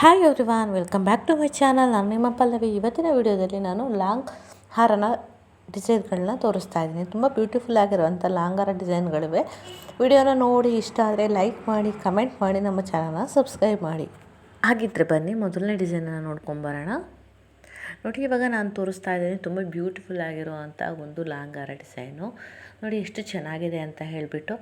Hi everyone, welcome back to my channel. ನಾನು ನಿಮ್ಮ ಪಲ್ಲವಿ. ಇವತ್ತಿನ ವಿಡಿಯೋದಲ್ಲಿ ನಾನು ಲಾಂಗ್ ಹಾರನ ಡಿಸೈನ್ಗಳನ್ನ ತೋರಿಸ್ತಾ ಇದ್ದೀನಿ. ತುಂಬ ಬ್ಯೂಟಿಫುಲ್ ಆಗಿರುವಂಥ ಲಾಂಗ್ ಹಾರ ಡಿಸೈನ್ಗಳಿವೆ. ವಿಡಿಯೋನ ನೋಡಿ ಇಷ್ಟ ಆದರೆ ಲೈಕ್ ಮಾಡಿ, ಕಮೆಂಟ್ ಮಾಡಿ, ನಮ್ಮ ಚಾನಲ್ನ ಸಬ್ಸ್ಕ್ರೈಬ್ ಮಾಡಿ. ಹಾಗಿದ್ದರೆ ಬನ್ನಿ ಮೊದಲನೇ ಡಿಸೈನನ್ನು ನೋಡ್ಕೊಂಬರೋಣ. ನೋಡಿ, ಇವಾಗ ನಾನು ತೋರಿಸ್ತಾ ಇದ್ದೀನಿ ತುಂಬ ಬ್ಯೂಟಿಫುಲ್ ಆಗಿರುವಂಥ ಒಂದು ಲಾಂಗ್ ಹಾರ ಡಿಸೈನು. ನೋಡಿ ಎಷ್ಟು ಚೆನ್ನಾಗಿದೆ ಅಂತ ಹೇಳಿಬಿಟ್ಟು.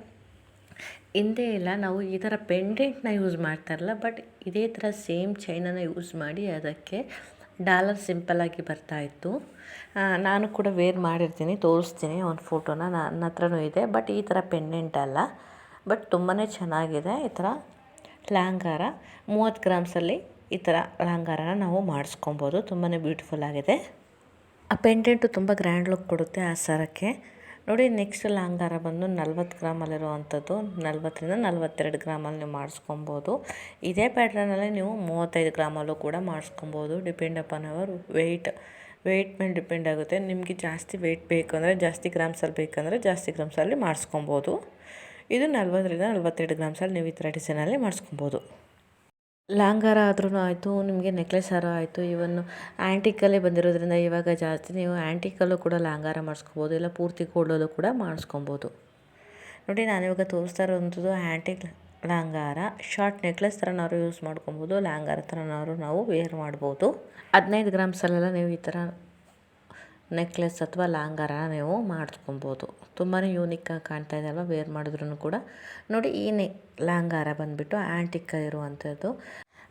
ಹಿಂದೆ ಎಲ್ಲ ನಾವು ಈ ಥರ ಪೆಂಡೆಂಟ್ನ ಯೂಸ್ ಮಾಡ್ತಾರಲ್ಲ, ಬಟ್ ಇದೇ ಥರ ಸೇಮ್ ಚೈನನ್ನು ಯೂಸ್ ಮಾಡಿ ಅದಕ್ಕೆ ಡಾಲರ್ ಸಿಂಪಲ್ಲಾಗಿ ಬರ್ತಾಯಿತ್ತು. ನಾನು ಕೂಡ ವೇರ್ ಮಾಡಿರ್ತೀನಿ, ತೋರಿಸ್ತೀನಿ ಒಂದು ಫೋಟೋನ. ನನ್ನ ಹತ್ರನೂ ಇದೆ, ಬಟ್ ಈ ಥರ ಪೆಂಡೆಂಟ್ ಅಲ್ಲ. ಬಟ್ ತುಂಬಾ ಚೆನ್ನಾಗಿದೆ. ಈ ಥರ ಲಾಂಗ್ ಹಾರ 30 ಗ್ರಾಮ್ಸಲ್ಲಿ ಈ ಥರ ಲಾಂಗ್ ಹಾರನ ನಾವು ಮಾಡಿಸ್ಕೊಬೋದು. ತುಂಬಾ ಬ್ಯೂಟಿಫುಲ್ ಆಗಿದೆ. ಆ ಪೆಂಡೆಂಟು ತುಂಬ ಗ್ರ್ಯಾಂಡ್ ಲುಕ್ ಕೊಡುತ್ತೆ ಆ ಸರಕ್ಕೆ. ನೋಡಿ, ನೆಕ್ಸ್ಟ್ ಲಾಂಗ್ ಹಾರ ಬಂದು 40 ಗ್ರಾಮಲ್ಲಿರುವಂಥದ್ದು. 40ರಿಂದ 42 ಗ್ರಾಮಲ್ಲಿ ನೀವು ಮಾಡಿಸ್ಕೊಬೋದು. ಇದೇ ಪ್ಯಾಟ್ರನಲ್ಲಿ ನೀವು 35 ಗ್ರಾಮಲ್ಲೂ ಕೂಡ ಮಾಡಿಸ್ಕೊಬೋದು. ಡಿಪೆಂಡ್ ಅಪಾನ್ ಅವರ್ ವೆಯ್ಟ್ ಮೇಲೆ ಡಿಪೆಂಡ್ ಆಗುತ್ತೆ. ನಿಮಗೆ ಜಾಸ್ತಿ ವೆಯ್ಟ್ ಬೇಕು ಅಂದರೆ, ಜಾಸ್ತಿ ಗ್ರಾಮ್ಸಲ್ಲಿ ಬೇಕಂದರೆ ಜಾಸ್ತಿ ಗ್ರಾಮ್ಸಲ್ಲಿ ಮಾಡಿಸ್ಕೊಬೋದು. ಇದು 40ರಿಂದ 42 ಗ್ರಾಮ್ಸಲ್ಲಿ ನೀವು ಈ ಥರ ಡಿಸೈನಲ್ಲಿ ಮಾಡಿಸ್ಕೊಬೋದು. ಲಾಂಗ್ ಹಾರ ಆದ್ರೂ ಆಯಿತು, ನಿಮಗೆ ನೆಕ್ಲೆಸ್ ಹಾರ ಆಯಿತು, ಇವನ್ನು ಆ್ಯಂಟಿಕಲ್ಲೇ ಬಂದಿರೋದ್ರಿಂದ ಇವಾಗ ಜಾಸ್ತಿ ನೀವು ಆ್ಯಂಟಿಕಲ್ಲೂ ಕೂಡ ಲಾಂಗ್ ಹಾರ ಮಾಡಿಸ್ಕೊಬೋದು, ಇಲ್ಲ ಪೂರ್ತಿ ಗೋಲ್ಡಲ್ಲೂ ಕೂಡ ಮಾಡಿಸ್ಕೊಬೋದು. ನೋಡಿ, ನಾನಿವಾಗ ತೋರಿಸ್ತಾ ಇರೋವಂಥದ್ದು ಆ್ಯಂಟಿಕ್ ಲಾಂಗ್ ಹಾರ. ಶಾರ್ಟ್ ನೆಕ್ಲೆಸ್ ಥರನಾದ್ರು ಯೂಸ್ ಮಾಡ್ಕೊಬೋದು, ಲಾಂಗ್ ಹಾರ ಥರನಾದ್ರು ನಾವು ವೇರ್ ಮಾಡ್ಬೋದು. 15 ಗ್ರಾಮ್ಸಲ್ಲೆಲ್ಲ ನೀವು ಈ ಥರ ನೆಕ್ಲೆಸ್ ಅಥವಾ ಲಾಂಗ್ ಹಾರನ ನೀವು ಮಾಡಿಸ್ಕೊಬೋದು. ತುಂಬಾ ಯೂನಿಕ್ಕಾಗಿ ಕಾಣ್ತಾ ಇದೆ ಅಲ್ವಾ ವೇರ್ ಮಾಡಿದ್ರೂ ಕೂಡ. ನೋಡಿ, ಈ ಲಾಂಗ್ ಹಾರ ಬಂದುಬಿಟ್ಟು ಆ್ಯಂಟಿಕ್ ಇರುವಂಥದ್ದು.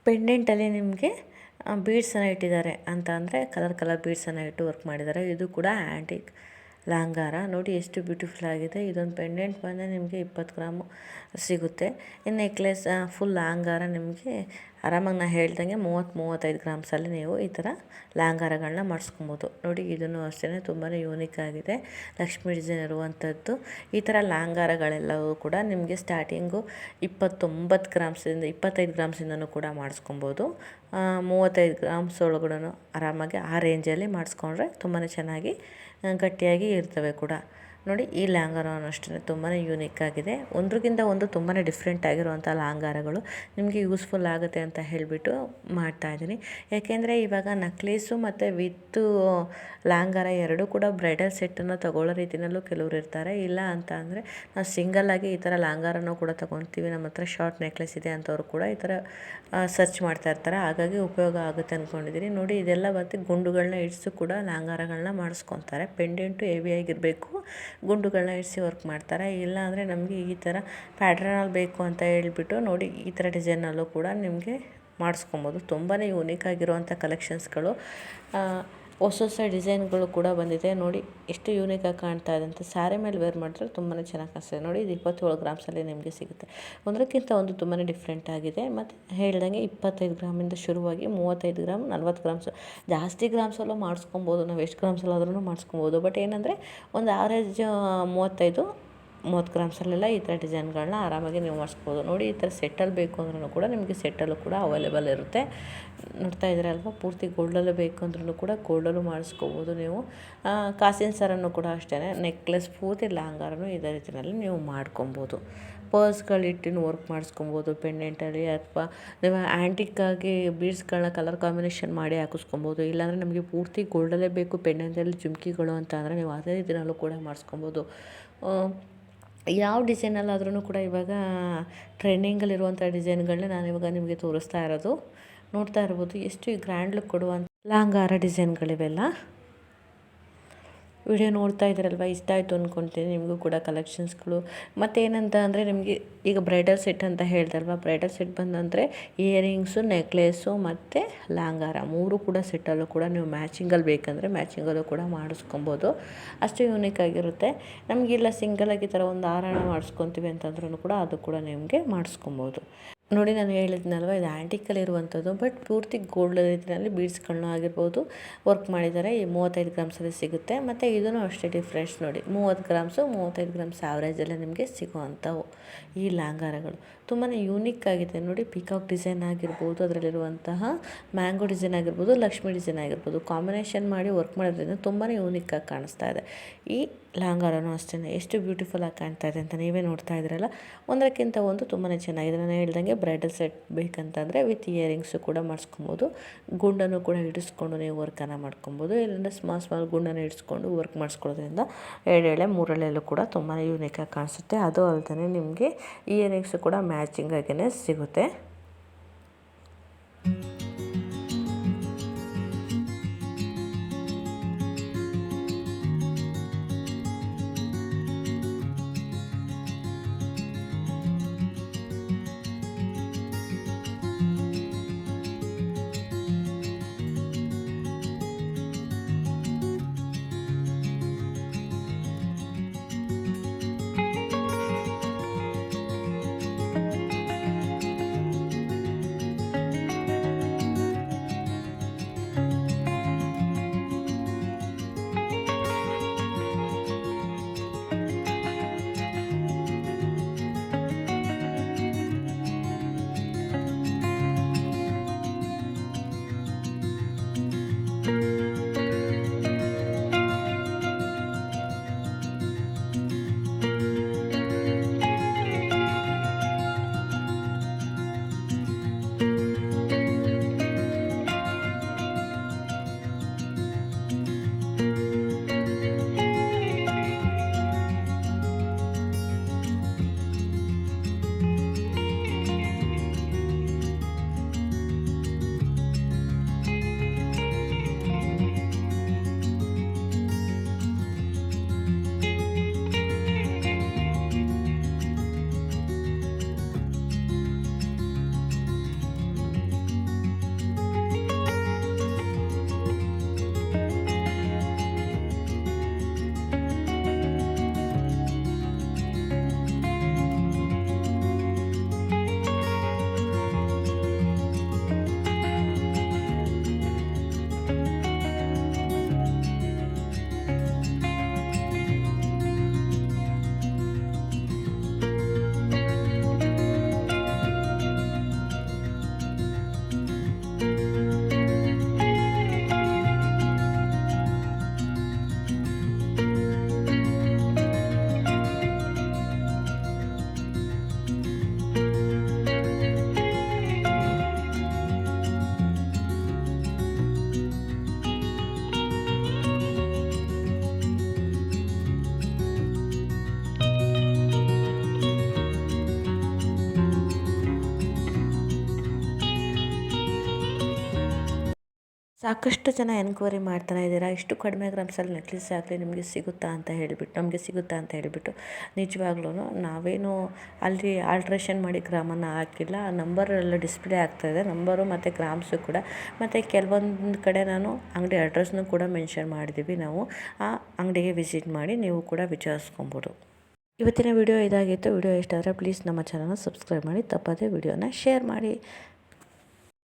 ಪೆಂಡೆಂಟಲ್ಲಿ ನಿಮಗೆ ಬೀಡ್ಸನ್ನು ಇಟ್ಟಿದ್ದಾರೆ ಅಂತ ಅಂದರೆ ಕಲರ್ ಬೀಡ್ಸನ್ನು ಇಟ್ಟು ವರ್ಕ್ ಮಾಡಿದ್ದಾರೆ. ಇದು ಕೂಡ ಆ್ಯಂಟಿಕ್ ಲಾಂಗ್ ಹಾರ. ನೋಡಿ ಎಷ್ಟು ಬ್ಯೂಟಿಫುಲ್ ಆಗಿದೆ. ಇದೊಂದು ಪೆಂಡೆಂಟ್ ಬಂದರೆ ನಿಮಗೆ 20 ಗ್ರಾಮು ಸಿಗುತ್ತೆ. ಈ ನೆಕ್ಲೆಸ್ ಫುಲ್ ಲಾಂಗ್ ಹಾರ ನಿಮಗೆ ಆರಾಮಾಗಿ ನಾನು ಹೇಳ್ದಂಗೆ 30-35 ಗ್ರಾಮ್ಸಲ್ಲಿ ನೀವು ಈ ಥರ ಲಾಂಗ್ ಹಾರಗಳನ್ನ ಮಾಡಿಸ್ಕೊಬೋದು. ನೋಡಿ, ಇದನ್ನು ಅಷ್ಟೇ ತುಂಬಾ ಯೂನಿಕ್ ಆಗಿದೆ. ಲಕ್ಷ್ಮೀ ಡಿಸೈನ್ ಇರುವಂಥದ್ದು. ಈ ಥರ ಲಾಂಗ್ ಹಾರಗಳೆಲ್ಲವೂ ಕೂಡ ನಿಮಗೆ ಸ್ಟಾರ್ಟಿಂಗು 29 ಗ್ರಾಮ್ಸಿಂದ 25 ಗ್ರಾಮ್ಸಿಂದನೂ ಕೂಡ ಮಾಡಿಸ್ಕೊಬೋದು. 35 ಗ್ರಾಮ್ಸ್ ಒಳಗಡೆ ಆರಾಮಾಗಿ ಆ ರೇಂಜಲ್ಲಿ ಮಾಡಿಸ್ಕೊಂಡ್ರೆ ತುಂಬಾ ಚೆನ್ನಾಗಿ ಗಟ್ಟಿಯಾಗಿ ಇರ್ತವೆ ಕೂಡ. ನೋಡಿ, ಈ ಲಾಂಗ್ ಹಾರನೂ ಅಷ್ಟೇ ತುಂಬಾ ಯೂನಿಕ್ ಆಗಿದೆ. ಒಂದ್ರಿಗಿಂತ ಒಂದು ತುಂಬಾ ಡಿಫ್ರೆಂಟ್ ಆಗಿರುವಂಥ ಲಾಂಗ್ ಹಾರಗಳು ನಿಮಗೆ ಯೂಸ್ಫುಲ್ ಆಗುತ್ತೆ ಅಂತ ಹೇಳಿಬಿಟ್ಟು ಮಾಡ್ತಾಯಿದ್ದೀನಿ. ಯಾಕೆಂದರೆ ಇವಾಗ ನಕ್ಲೀಸು ಮತ್ತು ವಿತ್ತು ಲಾಂಗ್ ಹಾರ ಎರಡೂ ಕೂಡ ಬ್ರೈಡಲ್ ಸೆಟ್ಟನ್ನು ತಗೊಳ್ಳೋ ರೀತಿಯಲ್ಲೂ ಕೆಲವರು ಇರ್ತಾರೆ. ಇಲ್ಲ ಅಂತ ಅಂದರೆ ನಾವು ಸಿಂಗಲ್ಲಾಗಿ ಈ ಥರ ಲಾಂಗ್ ಹಾರನೂ ಕೂಡ ತೊಗೊತೀವಿ, ನಮ್ಮ ಹತ್ರ ಶಾರ್ಟ್ ನೆಕ್ಲೆಸ್ ಇದೆ ಅಂಥವ್ರು ಕೂಡ ಈ ಥರ ಸರ್ಚ್ ಮಾಡ್ತಾ ಇರ್ತಾರೆ. ಹಾಗಾಗಿ ಉಪಯೋಗ ಆಗುತ್ತೆ ಅಂದ್ಕೊಂಡಿದ್ದೀನಿ. ನೋಡಿ, ಇದೆಲ್ಲ ಮತ್ತು ಗುಂಡುಗಳನ್ನ ಇಡಿಸು ಕೂಡ ಲಾಂಗ್ ಹಾರಗಳನ್ನ ಮಾಡಿಸ್ಕೊತಾರೆ. ಪೆಂಡೆಂಟು ಹೆವಿಯಾಗಿರಬೇಕು, ಗುಂಡುಗಳನ್ನ ಇಡಿಸಿ ವರ್ಕ್ ಮಾಡ್ತಾರೆ. ಇಲ್ಲ ಅಂದರೆ ನಮಗೆ ಈ ಥರ ಪ್ಯಾಟ್ರನಲ್ಲಿ ಬೇಕು ಅಂತ ಹೇಳ್ಬಿಟ್ಟು ನೋಡಿ ಈ ಥರ ಡಿಸೈನಲ್ಲೂ ಕೂಡ ನಿಮಗೆ ಮಾಡಿಸ್ಕೊಬೋದು. ತುಂಬಾ ಯೂನಿಕ್ ಆಗಿರುವಂಥ ಕಲೆಕ್ಷನ್ಸ್ಗಳು, ಹೊಸ ಡಿಸೈನ್ಗಳು ಕೂಡ ಬಂದಿದೆ. ನೋಡಿ ಎಷ್ಟು ಯೂನಿಕಾಗಿ ಕಾಣ್ತಾ ಇದೆ ಅಂತ. ಸ್ಯಾರಿ ಮೇಲೆ ವೇರ್ ಮಾಡಿದ್ರೆ ತುಂಬಾ ಚೆನ್ನಾಗಿ ಕಾಣಿಸ್ತದೆ. ನೋಡಿ, ಇದು 27 ಗ್ರಾಮ್ಸಲ್ಲಿ ನಿಮಗೆ ಸಿಗುತ್ತೆ. ಒಂದಕ್ಕಿಂತ ಒಂದು ತುಂಬಾ ಡಿಫ್ರೆಂಟ್ ಆಗಿದೆ. ಮತ್ತು ಹೇಳ್ದಂಗೆ 25 ಗ್ರಾಮಿಂದ ಶುರುವಾಗಿ 35 ಗ್ರಾಮ್, 40 ಗ್ರಾಮ್ಸ್, ಜಾಸ್ತಿ ಗ್ರಾಮ್ಸಲ್ಲೂ ಮಾಡಿಸ್ಕೊಬೋದು. ನಾವು ಎಷ್ಟು ಗ್ರಾಮ್ಸಲ್ಲಾದ್ರೂ ಮಾಡಿಸ್ಕೊಬೋದು. ಬಟ್ ಏನಂದರೆ ಒಂದು ಆವ್ರೇಜ್ 30 ಗ್ರಾಮ್ಸಲ್ಲೆಲ್ಲ ಈ ಥರ ಡಿಸೈನ್ಗಳನ್ನ ಆರಾಮಾಗಿ ನೀವು ಮಾಡಿಸ್ಬೋದು. ನೋಡಿ, ಈ ಥರ ಸೆಟ್ಟಲ್ಲಿ ಬೇಕು ಅಂದ್ರೂ ಕೂಡ ನಿಮಗೆ ಸೆಟ್ಟಲ್ಲೂ ಕೂಡ ಅವೈಲೇಬಲ್ ಇರುತ್ತೆ. ನೋಡ್ತಾ ಇದ್ದೀರಲ್ವ, ಪೂರ್ತಿ ಗೋಲ್ಡಲ್ಲೂ ಬೇಕು ಅಂದ್ರೂ ಕೂಡ ಗೋಲ್ಡಲ್ಲೂ ಮಾಡಿಸ್ಕೋಬೋದು ನೀವು. ಕಾಸಿನ ಸರನ್ನು ಕೂಡ ಅಷ್ಟೇ, ನೆಕ್ಲೆಸ್ ಪೂರ್ತಿ ಲಾಂಗ್ ಹಾರನೂ ಇದೇ ರೀತಿಯಲ್ಲಿ ನೀವು ಮಾಡ್ಕೊಬೋದು. ಪರ್ಸ್ಗಳಿಟ್ಟು ವರ್ಕ್ ಮಾಡಿಸ್ಕೊಬೋದು ಪೆಂಡೆಂಟಲ್ಲಿ, ಅಥವಾ ನೀವು ಆ್ಯಂಟಿಕ್ಕಾಗಿ ಬೀಡ್ಸ್ಗಳನ್ನ ಕಲರ್ ಕಾಂಬಿನೇಷನ್ ಮಾಡಿ ಹಾಕಿಸ್ಕೊಬೋದು. ಇಲ್ಲಾಂದರೆ ನಮಗೆ ಪೂರ್ತಿ ಗೋಲ್ಡಲ್ಲೇ ಬೇಕು ಪೆಂಡೆಂಟಲ್ಲಿ ಜುಮ್ಕಿಗಳು ಅಂತ ಅಂದರೆ ನೀವು ಅದೇ ರೀತಿಯಲ್ಲೂ ಕೂಡ ಮಾಡಿಸ್ಕೊಬೋದು. ಯಾವ ಡಿಸೈನಲ್ಲಾದ್ರೂ ಕೂಡ ಇವಾಗ ಟ್ರೆಂಡಿಂಗಲ್ಲಿರುವಂಥ ಡಿಸೈನ್ಗಳನ್ನ ನಾನು ಇವಾಗ ನಿಮಗೆ ತೋರಿಸ್ತಾ ಇರೋದು. ನೋಡ್ತಾ ಇರ್ಬೋದು ಎಷ್ಟು ಗ್ರ್ಯಾಂಡ್ ಲುಕ್ ಕೊಡುವಂಥ ಲಾಂಗ್ ಹಾರ ಡಿಸೈನ್ಗಳಿವೆಲ್ಲ. ವಿಡಿಯೋ ನೋಡ್ತಾ ಇದ್ದೀರಲ್ವ, ಇಷ್ಟ ಆಯಿತು ಅಂದ್ಕೊಳ್ತೀನಿ ನಿಮಗೂ ಕೂಡ ಕಲೆಕ್ಷನ್ಸ್ಗಳು. ಮತ್ತು ಏನಂತ ಅಂದರೆ ನಿಮಗೆ ಈಗ ಬ್ರೈಡಲ್ ಸೆಟ್ ಅಂತ ಹೇಳ್ದಲ್ವ, ಬ್ರೈಡಲ್ ಸೆಟ್ ಬಂದಂದರೆ ಇಯರಿಂಗ್ಸು, ನೆಕ್ಲೆಸ್ಸು ಮತ್ತು ಲಾಂಗ್ ಹಾರ ಮೂರು ಕೂಡ ಸೆಟ್ಟಲ್ಲೂ ಕೂಡ ನೀವು ಮ್ಯಾಚಿಂಗಲ್ಲಿ ಬೇಕಂದರೆ ಮ್ಯಾಚಿಂಗಲ್ಲೂ ಕೂಡ ಮಾಡಿಸ್ಕೊಬೋದು. ಅಷ್ಟು ಯೂನಿಕ್ ಆಗಿರುತ್ತೆ. ನಮಗಿಲ್ಲ ಸಿಂಗಲಾಗಿ ಈ ಥರ ಒಂದು ಹಾರನ ಮಾಡಿಸ್ಕೊತೀವಿ ಅಂತಂದ್ರೂ ಕೂಡ ಅದು ಕೂಡ ನಿಮಗೆ ಮಾಡಿಸ್ಕೊಬೋದು. ನೋಡಿ, ನಾನು ಹೇಳಿದ್ನಲ್ವ, ಇದು ಆ್ಯಂಟಿಕಲ್ಲಿರುವಂಥದ್ದು, ಬಟ್ ಪೂರ್ತಿ ಗೋಲ್ಡ್ ರೀತಿಯಲ್ಲಿ ಬೀಡ್ಸ್ಗಳನ್ನ ಆಗಿರ್ಬೋದು ವರ್ಕ್ ಮಾಡಿದ್ದಾರೆ. ಈ 35 ಗ್ರಾಮ್ಸಲ್ಲಿ ಸಿಗುತ್ತೆ. ಮತ್ತು ಇದೂ ಅಷ್ಟೇ ಡಿಫ್ರೆನ್ಸ್ ನೋಡಿ, 30 ಗ್ರಾಮ್ಸು 35 ಗ್ರಾಮ್ಸ್ ಆವ್ರೇಜಲ್ಲೇ ನಿಮಗೆ ಸಿಗುವಂಥವು ಈ ಲಾಂಗ್ ಹಾರಗಳು. ತುಂಬಾ ಯೂನಿಕ್ ಆಗಿದೆ ನೋಡಿ. ಪಿಕಾಕ್ ಡಿಸೈನ್ ಆಗಿರ್ಬೋದು, ಅದರಲ್ಲಿರುವಂತಹ ಮ್ಯಾಂಗೋ ಡಿಸೈನ್ ಆಗಿರ್ಬೋದು, ಲಕ್ಷ್ಮಿ ಡಿಸೈನ್ ಆಗಿರ್ಬೋದು, ಕಾಂಬಿನೇಷನ್ ಮಾಡಿ ವರ್ಕ್ ಮಾಡೋದ್ರಿಂದ ತುಂಬಾ ಯೂನಿಕ್ ಆಗಿ ಕಾಣಿಸ್ತಾ ಇದೆ. ಈ ಲಾಂಗಾರನೂ ಅಷ್ಟೇ ಎಷ್ಟು ಬ್ಯೂಟಿಫುಲ್ ಆಗಿ ಕಾಣ್ತಾ ಇದೆ ಅಂತ ನೀವೇ ನೋಡ್ತಾ ಇದ್ದೀರಲ್ಲ. ಒಂದಕ್ಕಿಂತ ಒಂದು ತುಂಬಾ ಚೆನ್ನಾಗಿದೆ. ನಾನು ಹೇಳ್ದಂಗೆ ಬ್ರೈಡಲ್ ಸೆಟ್ ಬೇಕಂತಂದರೆ ವಿತ್ ಇಯರಿಂಗ್ಸು ಕೂಡ ಮಾಡಿಸ್ಕೊಬೋದು. ಗುಂಡನ್ನು ಕೂಡ ಇಡಿಸ್ಕೊಂಡು ನೀವು ವರ್ಕನ್ನು ಮಾಡ್ಕೊಬೋದು. ಇಲ್ಲಾಂದರೆ ಸ್ಮಾಲ್ ಗುಂಡನ್ನು ಇಡಿಸ್ಕೊಂಡು ವರ್ಕ್ ಮಾಡಿಸ್ಕೊಳ್ಳೋದ್ರಿಂದ ಎಳೆ ಮೂರಳೆಯಲ್ಲೂ ಕೂಡ ತುಂಬಾ ಯೂನಿಕಾಗಿ ಕಾಣಿಸುತ್ತೆ. ಅದು ಅಲ್ಲದೆ ನಿಮಗೆ ಇಯರಿಂಗ್ಸು ಕೂಡ ಮ್ಯಾಚಿಂಗ್ ಆಗಿಯೇ ಸಿಗುತ್ತೆ. ಸಾಕಷ್ಟು ಜನ ಎನ್ಕ್ವೈರಿ ಮಾಡ್ತಾನೆ ಇದ್ದೀರಾ, ಇಷ್ಟು ಕಡಿಮೆ ಗ್ರಾಮ್ಸಲ್ಲಿ ನೆಕ್ಲೆಸ್ ಆಗಲಿ ನಮಗೆ ಸಿಗುತ್ತಾ ಅಂತ ಹೇಳಿಬಿಟ್ಟು ನಿಜವಾಗ್ಲೂ ನಾವೇನು ಅಲ್ಲಿ ಆಲ್ಟ್ರೇಷನ್ ಮಾಡಿ ಗ್ರಾಮನ್ನು ಹಾಕಿಲ್ಲ. ಆ ನಂಬರ್ ಎಲ್ಲ ಡಿಸ್ಪ್ಲೇ ಆಗ್ತಾಯಿದೆ, ನಂಬರು ಮತ್ತು ಗ್ರಾಮ್ಸು ಕೂಡ. ಮತ್ತು ಕೆಲವೊಂದು ಕಡೆ ನಾನು ಅಂಗಡಿ ಅಡ್ರೆಸ್ನು ಕೂಡ ಮೆನ್ಷನ್ ಮಾಡಿದ್ದೀವಿ. ನಾವು ಆ ಅಂಗಡಿಗೆ ವಿಸಿಟ್ ಮಾಡಿ ನೀವು ಕೂಡ ವಿಚಾರಿಸ್ಕೊಬೋದು. ಇವತ್ತಿನ ವಿಡಿಯೋ ಇದಾಗಿತ್ತು. ವಿಡಿಯೋ ಇಷ್ಟ ಆದರೆ ಪ್ಲೀಸ್ ನಮ್ಮ ಚಾನಲ್ನ ಸಬ್ಸ್ಕ್ರೈಬ್ ಮಾಡಿ, ತಪ್ಪದೇ ವಿಡಿಯೋನ ಶೇರ್ ಮಾಡಿ.